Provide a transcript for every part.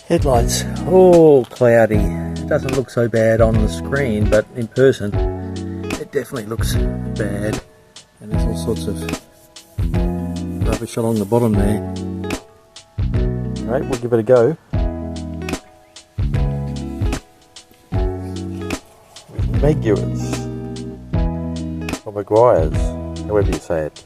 Headlights all cloudy. It doesn't look so bad on the screen, but in person it definitely looks bad, and there's all sorts of rubbish along the bottom there. Alright, we'll give it a go. Megures or Maguires, however you say it.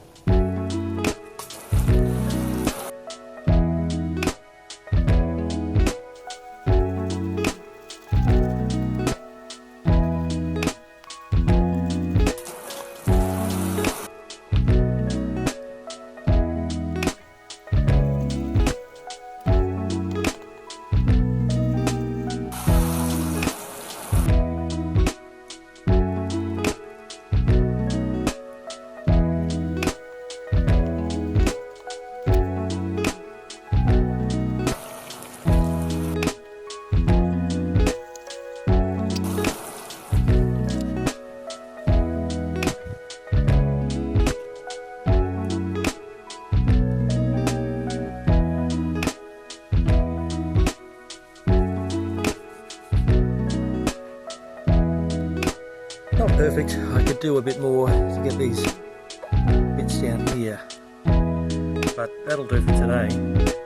Not perfect. I could do a bit more to get these bits down here, but that'll do for today.